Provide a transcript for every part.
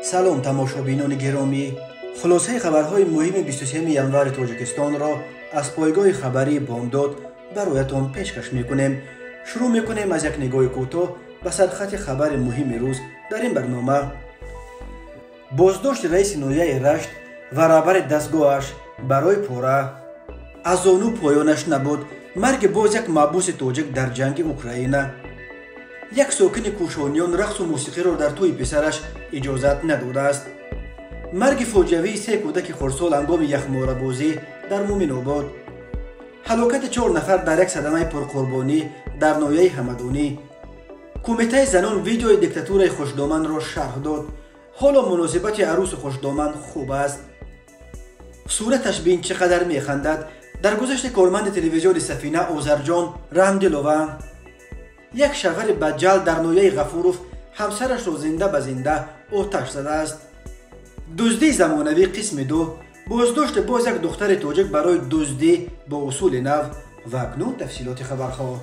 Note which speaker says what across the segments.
Speaker 1: سلام تماشابینان گرامی، خلاصه خبرهای مهم 23 ینور تاجیکستان را از پایگاه خبری بامداد برایتان پیشکش میکنیم. شروع میکنیم از یک نگاه کوتاه به سرخط خبر مهم روز در این برنامه. بازداشت رئیس نویه رشت و رهبر دستگاهش برای پوره. از زانو پایانش نبود مرگ باز یک محبوس تاجیک در جنگ اوکراین. یک ساکن کوشانیان رقص و موسیقی را در توی پسرش اجازت نداده است. مرگ فاجعه‌ای سه کودک خردسال هنگام یخماره بازی در مومن آباد. هلاکت 4 نفر در یک صدمه پرقربانی در ناحیه حمدانی. کمیته زنان ویدیوی دیکتاتورای خوشدامن را شرح داد. حالا مناسبت عروس خوشدامن خوب است. صورتش بین چقدر میخندد. در گذشت کارمند تلویزیون سفینه آذرجان رحمدلوه. یک شوهر بجال در ناحیه غفوروف همسرش را زنده به زنده آتش زده است. دزدی زمانوی قسم 2. بازداشت باز یک دختر تاجیک برای دزدی با اصول نو. و اکنون تفصیلات خبرها.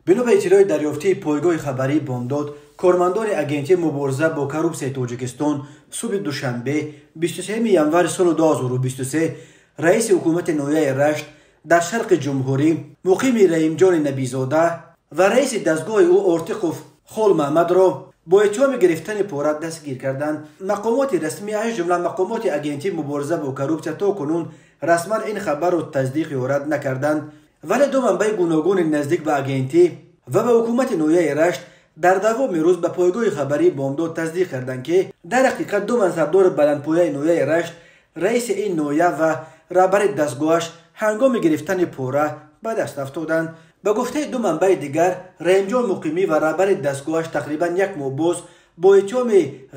Speaker 1: بنا به اطلاع دریافتی پایگاه خبری بامداد، کارمندان اگنتی مبارزه با کروپسیای تاجیکستان صبح دوشنبه 23 ینور سال 2023 رئیس حکومت ناحیه رشت در شرق جمهوری مقیم رحیم جان نبیزاده و رئیس دستگاه او ارتقوف خال محمد را با اتهام گرفتن پوره دستگیر کردند. مقامات رسمی از جمله مقامات اگنتی مبارزه با کروپسیا تا کنون رسما این خبر را تصدیق یا رد نکردند، ولی دو منبع گوناگون نزدیک به اگنتی و به حکومت ناحیه رشت در دوام روز به پایگاه خبری بامداد تصدیق کردند که در حقیقت دو منصبدار بلندپایه ناحیه رشت، رئیس این ناحیه و رهبر دستگاهش هنگام گرفتن پوره به دست افتادند. به گفته دو منبع دیگر، رحیم جان مقیمی و رهبر دستگاهش تقریبا یک ماه باز با اتهام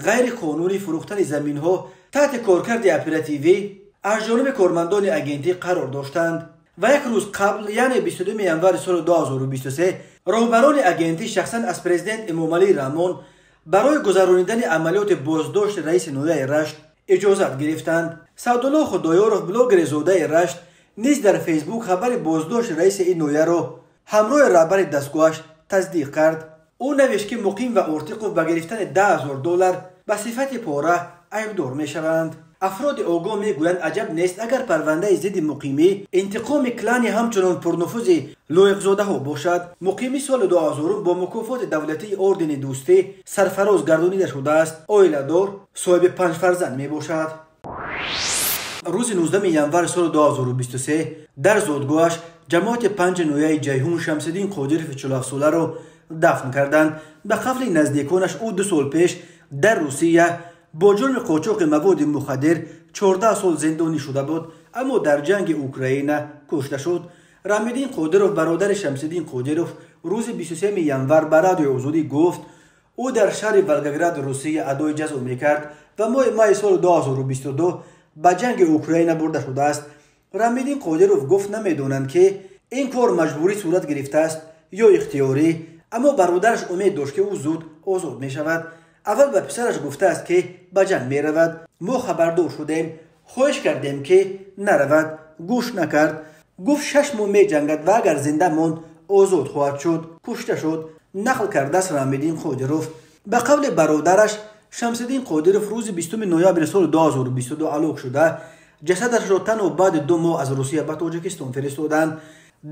Speaker 1: غیر قانونی فروختن زمین‌ها تحت کارکرد اپراتیوی از جانب کارمندان اگنتی قرار داشتند و یک روز قبل یعنی 22 ینور سال 2023 رهبران اگنتی شخصا از پرزیدنت امامعلی رحمان برای گذراندن عملیات بازداشت رئیس ناحیه رشت اجازت گرفتند. سعدالله خدایارov بلاگر زاده رشت نیز در فیسبوک خبر بازداشت رئیس این ناحیه را همراه رهبر دستگاهش تصدیق کرد. او نوشت که مقیم و ارتقوف به گرفتن $10,000 به صفت پوره ایبدار می شوند. افراد آگاه میگویند عجب نیست اگر پرونده ضد مقیمی انتقام کلانی همچنان پرنفوذ لایق‌زاده ها باشد. مقیمی سال 2000 با مکافات دولتی اردن دوستی سرفراز گردانیده شده است. عائله‌دار، صاحب 5 فرزند می باشد. روز 19 ینور سال 2023 در زادگاهش جماعت 5 ناحیه جیهون شمس‌الدین قادری 47 ساله را دفن کردند. به قول نزدیکانش او 2 سال پیش در روسیه با جرم قاچاق مواد مخدر 14 سال زندانی شده بود، اما در جنگ اوکراین کشته شد. رحم‌الدین قادروف برادر شمس‌الدین قادروف روز 23 ینور به رادیو آزادی گفت او در شهر ولگراد روسیه ادای جزا میکرد و ماه سال 2022 به جنگ اوکراین برده شده است. رحم‌الدین قادروف گفت نمیدونند که این کار مجبوری صورت گرفته است یا اختیاری، اما برادرش امید داشت که او زود آزاد می شود. اول به پسرش گفته است که به جنگ می رود. ما خبردار شدیم، خواهش کردیم که نرود، گوش نکرد. گفت 6 ماه می جنگد و اگر زنده ماند آزاد خواهد شد. کشته شد. نقل کرده است رحم‌الدین قادروف. به قول برادرش شمس‌الدین قادروف روز 20 نوامبر سال 2022 هلاک شده. جسدش را تنها بعد 2 ماه از روسیه به تاجیکستان فرستادند.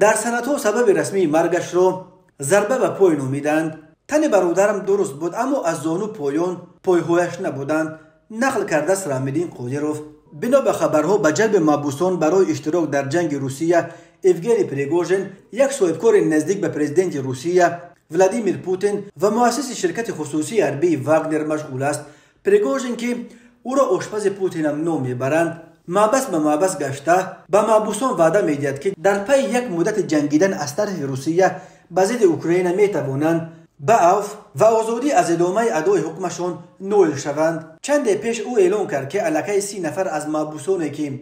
Speaker 1: در سندها سبب رسمی مرگش را ضربه به پای نامیدند. تن برادرم درست بود اما از زانو پایان پایهایش نبودند. نقل کرده است رحم‌الدین قادروف. بنا به خبرها به جلب محبوسان برای اشتراک در جنگ روسیه evgeniy پریگوژن، یک صاحبکار نزدیک به پرزیدنت روسیه ولادیمیر پوتین و مؤسس شرکت خصوصی حربی واگنر مشغول است. پریگوژن که او را آشپز پوتین هم نام میبرند، محبس به محبس گشته به محبوسان وعده میدهد که در پی یک مدت جنگیدن از طرف روسیه به ضد اوکراین میتوانند به عفو و آزادی از ادامه ادای حکمشان نائل شوند. چند پیش او اعلام کرد که علیه 30 نفر از محبوسانی که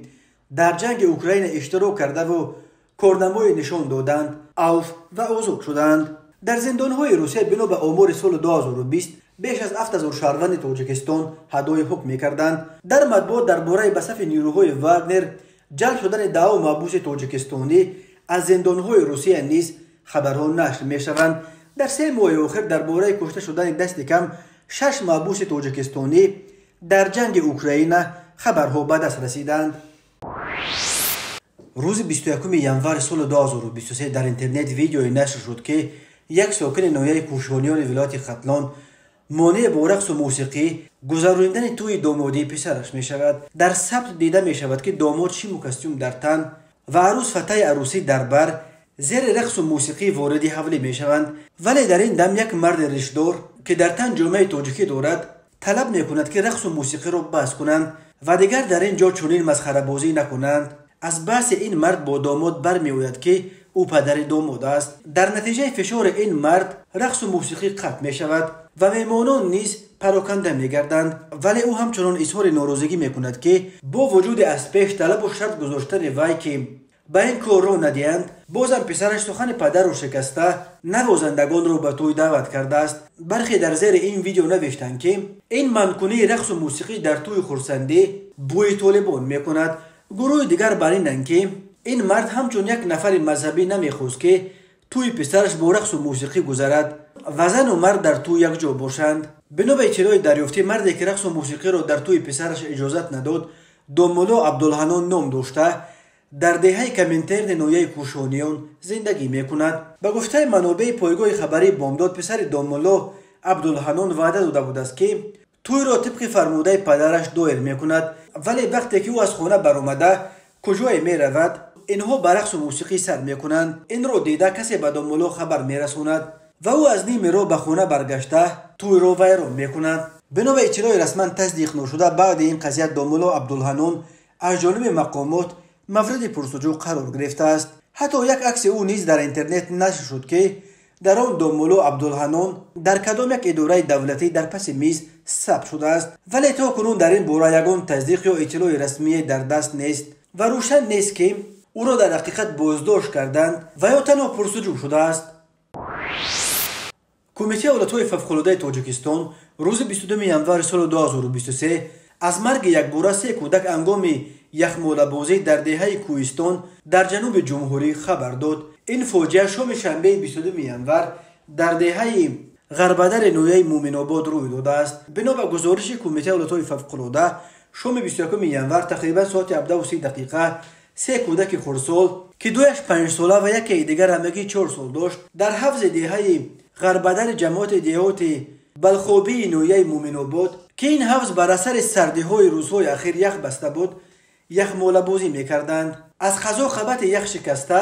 Speaker 1: در جنگ اوکراین اشتراک کرده و کارنمای نشان دادند عفو و آزاد شدند. در زندانهای روسیه بنا به آمار سال 2020 بیش از 7000 شهروند تاجیکستان ادای حکم می‌کردند. در مطبوعات درباره به صف نیروهای واگنر جلب شدن 10 محبوس تاجیکستانی از زندانهای روسیه نیز خبرها نشر می‌شوند. در 3 ماه اخیر درباره کشته شدن دست کم 6 محبوس تاجیکستانی در جنگ اوکراین خبرها به دست رسیدند. روز 21 ینور سال 2023 در اینترنت ویدیوی نشر شد که یک ساکن ناحیه کوشانیان ولایت ختلان مانع با رقص و موسیقی گذراندن توی دامادی پسرش می شود. در ثبت دیده می شود که داماد شیم و کاستیوم در تن و عروس فتای عروسی در بر زیر رقص و موسیقی وارد حوله می شوند. ولی در این دم یک مرد ریشدار که در تن جامعه تاجیکی دارد طلب می کند که رقص و موسیقی را بس کنند و دیگر در اینجا چنین مسخره بازی نکنند. از بحث این مرد با داماد برمی آید که او پدر داماد است. در نتیجه فشار این مرد رقص و موسیقی قطع می شود و میمانان نیز پراکنده می گردند. ولی او همچنان اظهار ناراضگی می کند که با وجود از پیش طلب و شرط گذاشتن وی که به این کار را ندهند، بازم پسرش سخن پدر را شکسته نوازندگان را به توی دعوت کرده است. برخی در زیر این ویدیو نوشتند که این منکنی رقص و موسیقی در توی خرسندی بوی طالبان می کند. گروه دیگر برینند که این مرد همچون یک نفر مذهبی نمیخواست که توی پسرش با رقص و موسیقی گذرد و زن و مرد در توی یک جا باشند. بنا به اطلاع دریافتی مردی که رقص و موسیقی را در توی پسرش اجازت نداد دامولا عبدالحنان نام داشته در دهه کمینترن ناحیه کوشانیان زندگی میکند. به گفته منابع پایگاه خبری بامداد پسر دامولا عبدالحنان وعده داده بود است که توی را طبق فرموده پدرش دایر میکند، ولی وقتی که او از خانه برآمده کجای میرود اینها به رقص و موسیقی سر میکنند. این را دیده کسی به دامولا خبر میرساند و او از نیم راه به خانه برگشته توی را ویران میکند. بنا به اطلاع رسما تصدیق نشده بعد این قضیه دامولا عبدالحنان از جانب مقامات مورد پرسجو قرار گرفته است. حتی یک عکس او نیز در اینترنت نشر شد که در آن دامولا عبدالحنان در کدام یک اداره دولتی در پس میز ثبت شده است، ولی تا کنون در این باره یگان تصدیق یا اطلاع رسمی در دست نیست و روشن نیست که او را در حقیقت بازداشت کردند و یا تنها پرسجو شده است. کمیته حالتهای فوق‌العاده تاجیکستان روز 22 ینور سال 2023 از مرگ یک باره 3 کودک هنگام یخمال بازی در دهه کوهستان در جنوب جمهوری خبر داد. این فاجعه شام شنبه 22 ینور در دهه غربدر ناحیه مومن‌آباد روی داده است. بنا به گزارش کمیته حالتهای فوق‌العاده شام 21 ینور تقریبا ساعت 17:30 3 کودک خردسال که دویش 5 ساله و یکی دیگر همگی 4 سال داشت در حوض دهه غربدر جماعت دیهات بلخوبی ناحیه مومن‌آباد که این حوض بر اثر سردی‌های روزهای اخیر یخ بسته بود یخمال بازی می‌کردند. از قضا خبط یخ شکسته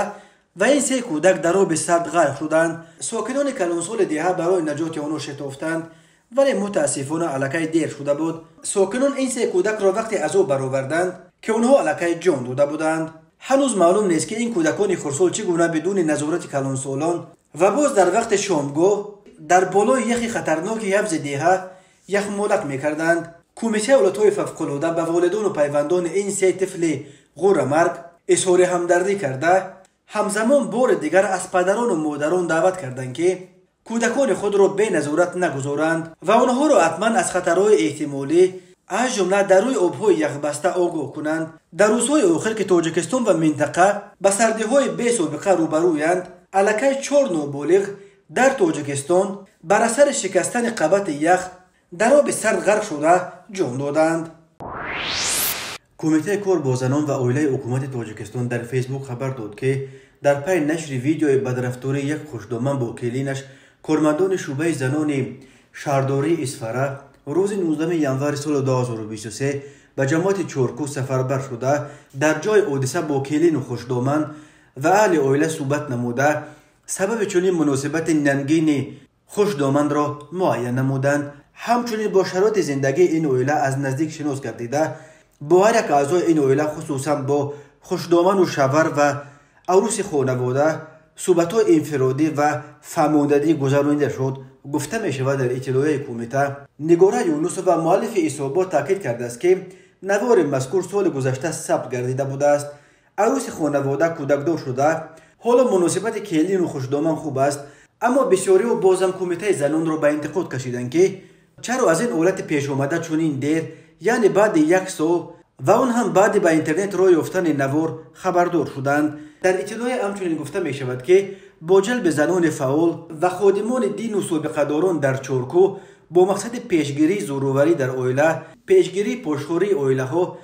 Speaker 1: و این 3 کودک در آب سرد غرق شدند. ساکنان کلانسال دیه برای نجات آنها شتافتند ولی متاسفانه الکی دیر شده بود. ساکنان این 3 کودک را وقتی از آب برآوردند که آنها الکی جان داده بودند. هنوز معلوم نیست که این کودکان خردسال چگونه بدون نظارت کلانسالان و باز در وقت شامگاه در بالای یخی خطرناک حوض دیه یخمالک می‌کردند. کمیته حالتهای فوق‌العاده به والدان و پیوندان این 3 طفل غور مرگ اظهار همدردی کرده همزمان بار دیگر از پدران و مادران دعوت کردند که کودکان خود را به نظارت نگذارند و آنها را حتما از خطرهای احتمالی از جمله در روی آب‌های یخبسته آگاه کنند. در روزهای آخر که تاجیکستان و منطقه به سردی‌های بی سابقه روبرویند الکی 4 نابالغ در تاجیکستان بر اثر شکستن قبط یخ در آب سرد غرق شده جان دادند. کمیته کار با زنان و عائله حکومت تاجیکستان در فیسبوک خبر داد که در پی نشر ویدیوی بدرفتاری یک خوشدامن با کلینش کارمندان شعبه زنان شهرداری اصفره روز 19 ینور سال 2023 به جماعت چورکو سفربر شده در جای حادثه با کلین و خوشدامن و اهل عائله صحبت نموده سبب چنین مناسبت ننگین خوشدامن را معین نمودند. همچنین با شرایط زندگی این عائله از نزدیک شناس گردیده با هر یک اعضای این عائله خصوصا با خوشدامن و شوهر و عروس خانواده صحبت‌های انفرادی و فهماندهی گذرانده شد. گفته می شود در اطلاع کمیته نگاره یونس و مؤلف اصابات تاکید کرده است که نوار مذکور سال گذشته ثبت گردیده بوده است. عروس خانواده کودکدار شده. حالا مناسبت کلین و خوشدامن خوب است، اما بسیاری و بازم کمیته زنان را به انتقاد کشیدند که چرا از این حالت پیش آمده چنین دیر، یعنی بعد 1 سال و اون هم بعد به اینترنت راه یافتن نوار خبردار شدند. در اطلاع همچنین گفته می شود که با جلب زنان فعال و خادمان دین و سابقه‌داران در چورکو با مقصد پیشگیری زوروری در اویله، پیشگیری پرشوری اویله ها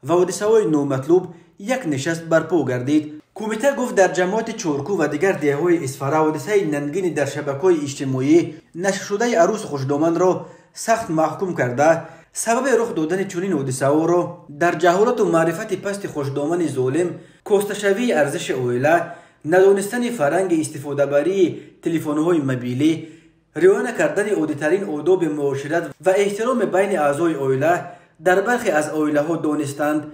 Speaker 1: و حادثه های نامطلوب یک نشست برپا گردید. کمیته گفت در جماعت چورکو و دیگر دههای اسفاره حادثه ننگین در شبکه‌های اجتماعی نشر شده عروس خوشدامن را سخت محکوم کرده، سبب رخ دادن چنین حادثه ها را در جهالت و معرفت پست خوشدامن ظالم، کاستشوی ارزش اویله، ندانستن فرهنگ استفاده بری تلفن‌های موبیلی، رعایت نکردن عادی‌ترین آداب معاشرت و احترام بین اعضای اویله در برخی از اویله ها دانستند.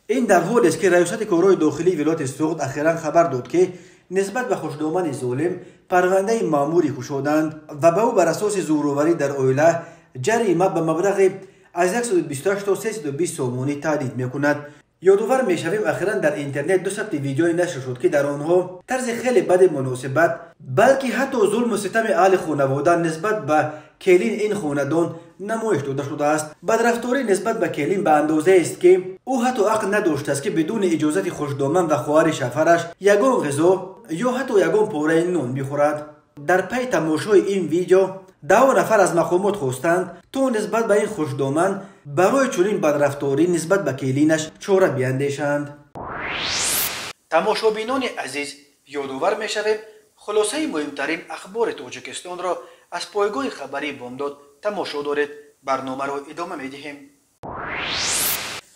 Speaker 1: این در حالی است که ریاست کارهای داخلی ولایت سوخت اخیراً خبر داد که نسبت به خوشدامن ظالم پرونده مأموری گشودند و به او بر اساس زوروری در اویله جریمه به مبلغ از 128 تا 320 سومانی تهدید میکند. یادآور میشویم اخیراً در اینترنت دو ثبت ویدیوی نشر شد که در آنها طرز خیلی بد مناسبت بلکه حتی ظلم و ستم اهل خانواده نسبت به کلین این خاندان نمایش داده شده است. بدرفتاری نسبت به کلین به اندازه است که او حتی حق نداشته است که بدون اجازت خوشدامن و خواهر شفرش یگان غذا یا حتی یگان پاره نان بخورد. در پی تماشای این ویدیو 10 نفر از مقامات خواستند تا نسبت به این خوشدامن برای چنین بدرفتاری نسبت به کلینش چاره بیندیشند. تماشابینان عزیز، یادآور میشویم خلاصه مهمترین اخبار تاجیکستان را از پایگاه خبری بامداد تماشا دارید. برنامه را ادامه میدهیم.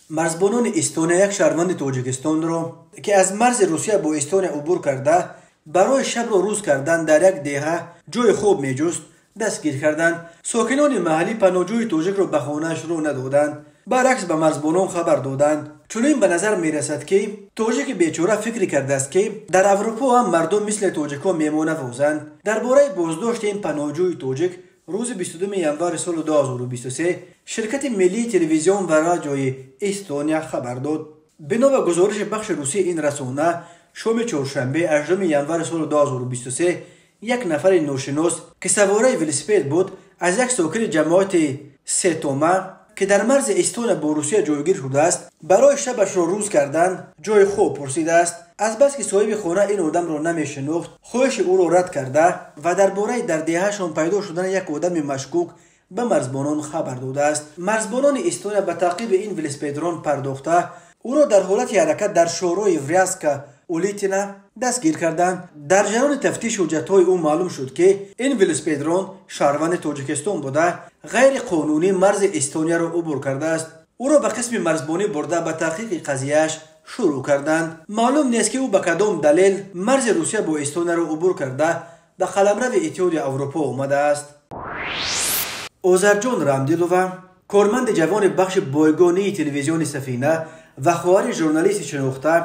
Speaker 1: مرزبانان استونیا یک شهروند تاجیکستان را که از مرز روسیه با استونیا عبور کرده برای شب را روز کردن در یک دهه جای خواب میجست دستگیر کردند. ساکنان محلی پناهجوی تاجیک را به خانه‌اش رو ندادند، برعکس به مرزبانان خبر دادند. چنین به نظر میرسد که تاجیک بیچاره فکری کرده است که در اروپا هم مردم مثل تاجیک‌ها میمونند. درباره بازداشت این پناهجوی تاجیک روز 22 ژانویه سال 2023 شرکت ملی تلویزیون و رادیوی استونیا خبر داد. بنا به گزارش بخش روسی این رسانه شام چهارشنبه 18 ژانویه سال 2023 یک نفر ناشناس که سواره ولسپید بود از یک ساکن جماعت سیتوما که در مرز استونیا با روسیه جایگیر شده است برای شبش را روز کردن جای خواب پرسیده است. از بس که صاحب خانه این آدم را نمیشناخت خواهش او را رد کرده و درباره در دههشان پیدا شدن یک آدم مشکوک به مرزبانان خبر داده است. مرزبانان استونیا به تعقیب این ولسپیدران پرداخته او را در حالت حرکت در شورای وریاسکا اولیتینا دستگیر کردند. در جریان تفتیش حجت‌های او معلوم شد که این ولسپیدران شهروند تاجیکستان بوده غیر قانونی مرز استونیا را عبور کرده است. او را به قسم مرزبانی برده به تحقیق قضیه‌اش شروع کردند. معلوم نیست که او به کدام دلیل مرز روسیه با استونیا را عبور کرده به قلمرو اتحاد اروپا آمده است. آذرجان رامدیلووا کارمند جوان بخش بایگانی تلویزیون سفینه و خواهر ژورنالیست شناخته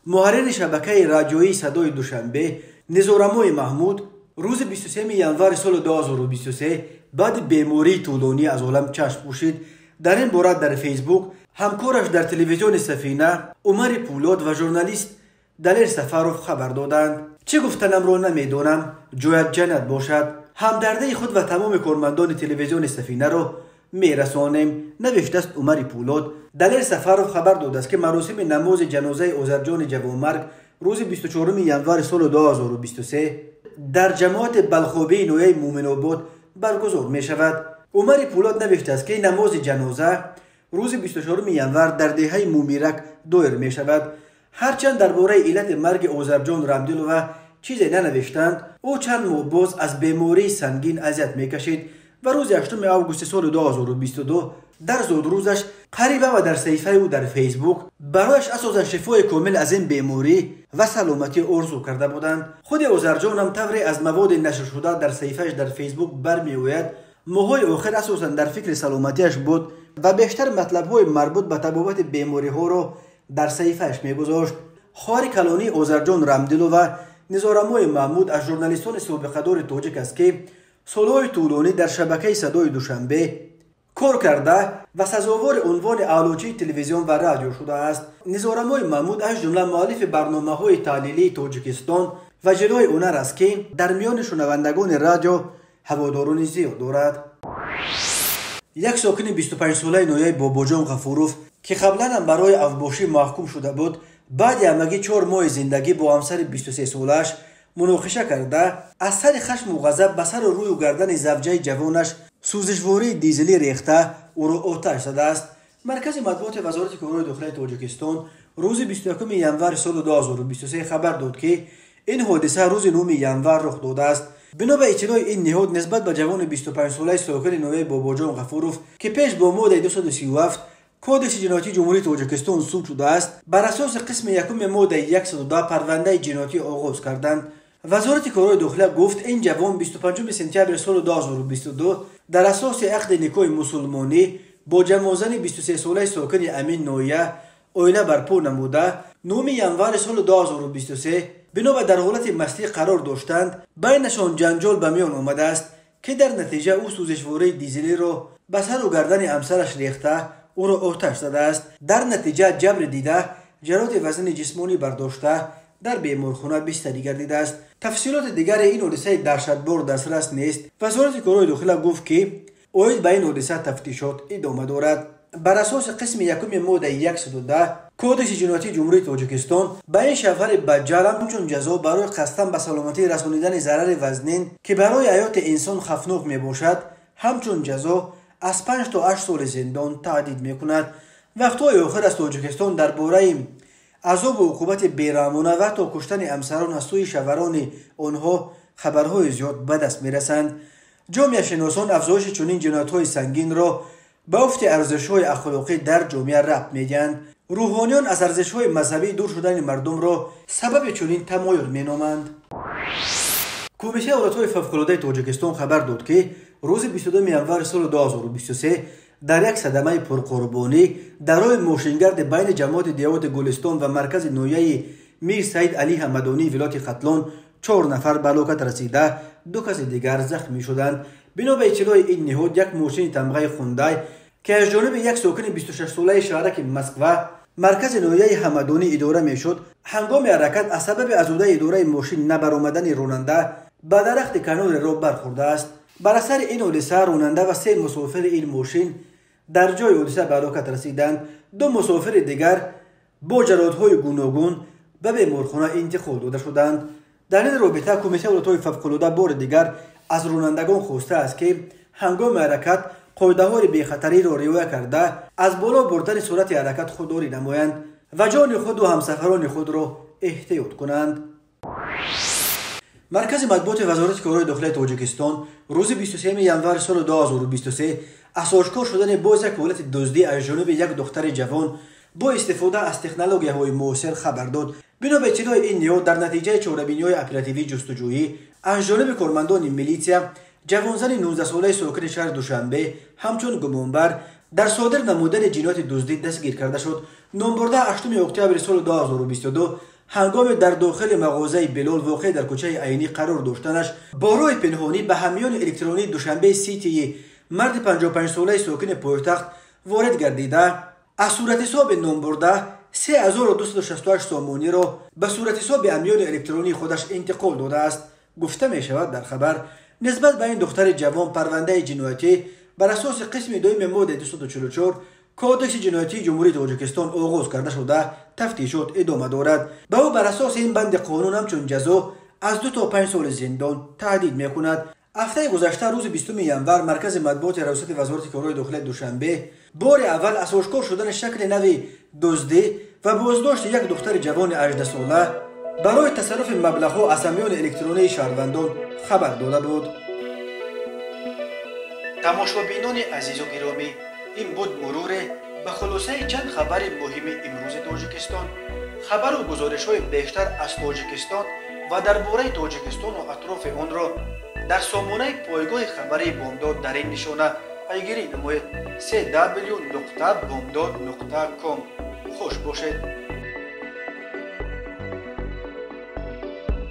Speaker 1: محرر شبکه رادیویی صدای دوشنبه نزارموی محمود روز 23 ژانویه سال 2023 بعد بیماری طولانی از عالم چشم پوشید. در این باره در فیسبوک همکارش در تلویزیون سفینه عمر پولاد و ژورنالیست دلیر سفروف خبر دادند. چه گفتنم را نمیدانم، جایت جنت باشد. همدردی خود و تمام کارمندان تلویزیون سفینه را میرسانیم، نوشته است عمر پولاد. دلیر سفروف خبر داده است که مراسم نماز جنازه آذرجان جوانمرگ روز 24 ژانویه سال 2023 در جماعت بلخابی نویه مومن‌آباد برگزار می شود. عمر پولاد نوشته است که نماز جنازه روز 24 ژانویه در دهه مومیرک دایر می شود. هرچند درباره علت مرگ آذرجان رامدیلووا چیزی ننوشتند، او چند ماه باز از بیماری سنگین اذیت می کشید و روز 8 آگوست سال 2022 در زودروزش قریبه و در صفحه او در فیسبوک برایش اساسا شفای کامل از این بیماری و سلامتی آرزو کرده بودند. خود آذرجان هم طوری از مواد نشر شده در صفحهش در فیسبوک برمی‌آید ماهای آخر اساسا در فکر سلامتیش بود و بیشتر مطلب‌های مربوط به تبابت بیماری‌ها را در صفحهش می‌گذاشت. خواهر کلانی آذرجان رامدیلووا نزارموی محمود از ژورنالیستان سابقه‌دار تاجیک است که سالهای طولانی در شبکه صدای دوشنبه کار کرده و سزاوار عنوان اعلاچی تلویزیون و رادیو شده است. نزارموی محمود از جمله مؤلف برنامه‌های تحلیلی تاجیکستان و جلوی هنر است که در میان شنوندگان رادیو هواداران زیاد دارد. یک ساکن 25 ساله نویه باباجان غفوروف که قبلا هم برای اوباشی محکوم شده بود بعد همگی 4 ماه زندگی با همسر 23 سالش مناقشه کرده از سر خشم و غضب به سر و روی و گردن زوجه جوانش سوزشواری دیزلی ریخته او را آتش زده است. مرکز مطبوعات وزارت کارهای داخلی تاجیکستان روز 21 ژانویه سال 2023 خبر داد که این حادثه روز 9 ژانویه رخ داده است. بنا به اطلاع این نهاد نسبت به جوان 25 ساله ساکن نوحه باباجان غفوروف که پیش با ماده 237 کودکس جنایتی جمهوری تاجیکستان صادر شده است، بر اساس قسم یکم ماده 102 پرونده جنایتی آغاز کردند. وزارت کارهای داخلی گفت این جوان 25 سپتامبر سال 2022 در اساس عقد نکاح مسلمانی با جوان 23 ساله ساکن امین نوحه اویله برپا نموده 9 ژانویه سال 2023 بنا به در حالت مستی قرار داشتند. بینشان جنجال به میان آمده است که در نتیجه او سوزشواری دیزلی را به سر و گردن همسرش ریخته او را آتش زده است. در نتیجه جبر دیده جراحت وزن جسمانی برداشته در بیمارخانه بستری گردیده است. تفصیلات دیگر این حادثه دهشتبار دسترس نیست. وزارت کارهای داخلی گفت که اوید به این حادثه تفتیشات ادامه دارد. بر اساس قسم یکم ماده 110 کودکس جنایتی جمهوری تاجیکستان به این شوهر بدجرم همچون جزا برای قصداً به سلامتی رسانیدن ضرر وزنین که برای حیات انسان خطرناک می باشد همچون جزا از 5 تا 8 سال زندان تهدید می کند. وقتهای آخر از تاجیکستان درباره عذاب و عقوبت بیرحمانه و تا کشتن همسران از سوی شوهران آنها خبرهای زیاد به دست می رسند. جامعه شناسان افزایش چنین جنایت‌های سنگین را به افت ارزش‌های اخلاقی در جامعه ربط می‌دهند. روحانیان از ارزش‌های مذهبی دور شدن مردم را سبب چنین تمایل می‌نامند. کمیته حالت‌های فوق‌العاده تاجیکستان خبر داد که روز 22 ژانویه سال 2023 در یک صدمه پرقربانی در راه ماشینگرد بین جماعت دیوت گلستان و مرکز نوحه میر سعید علی حمدانی ولایت ختلان 4 نفر به هلاکت رسیده 2 کس دیگر زخمی شدند. بنا به اطلاع این نهاد یک ماشین تمغه خوندای که از جانب یک ساکن 26 ساله شهرک مسکو مرکز نوحه حمدانی اداره میشد هنگام حرکت از سبب ازوده اداره ماشین نبرآمدن راننده به درخت کنار را برخورده است. بر اثر این حادثه راننده و 3 مسافر این ماشین در جای حادثه به هلاکت رسیدند. 2 مسافر دیگر با جراحت‌های گوناگون به بیمارخانه انتقال داده شدند. در این رابطه کمیته حالت‌های فوق‌العاده بار دیگر از رانندگان خواسته است که هنگام حرکت قاعده‌های بی‌خطری را رعایت کرده از بالا بردن سرعت حرکت خودداری نمایند و جان خود و همسفران خود را احتیاط کنند. مرکز مطبوعات وزارت کارهای داخلی تاجیکستان روز 23 ژانویه سال 2023 از آشکار شدن باز یک حالت دزدی از جانب یک دختر جوان با استفاده از تکنولوژی‌های معاصر خبر داد. بنا به اطلاع این نهاد در نتیجه چاره‌بینی‌های اپراتیوی جستجویی از جانب کارمندان میلیسیا جوانزن 19 ساله ساکن شهر دوشنبه همچون گمانبر در صادر نمودن جنایت دزدی دستگیر کرده شد. نامبرده 8 اکتبر سال 2022 هنگام در داخل مغازه بلال واقع در کوچه عینی قرار داشتنش با راه پنهانی به همیان الکترونیک دوشنبه سیتی مرد 55 ساله ساکن پایتخت وارد گردیده از صورت حساب نامبرده 3268 سامانی را به صورت حساب امیال الکترونی خودش انتقال داده است. گفته می شود در خبر نسبت به این دختر جوان پرونده جنایتی بر اساس قسم 2 ماده 244 کودکس جنایتی جمهوری تاجیکستان آغاز کرده شده تفتیشات ادامه دارد. به او بر اساس این بند قانون همچون جزا از 2 تا 5 سال زندان تهدید می کند. هفته گذشته روز 20 ژانویه مرکز مطبوعات ریاست وزارت کارهای داخلی دوشنبه بار اول از آشکار شدن شکل نوی دزدی و بازداشت یک دختر جوان 18 ساله برای تصرف مبلغ‌ها از امیال الکترونیک شهروندان خبر داده بود. تماشابینان عزیز و گرامی، این بود مرور به خلاصه چند خبر مهم امروز تاجیکستان. خبر و گزارش‌های بیشتر از تاجیکستان و درباره تاجیکستان و اطراف آن را در سامانه پایگاه خبری بامداد در این نشانه پیگیری نمایید: www.bomdad.com. خوش باشید.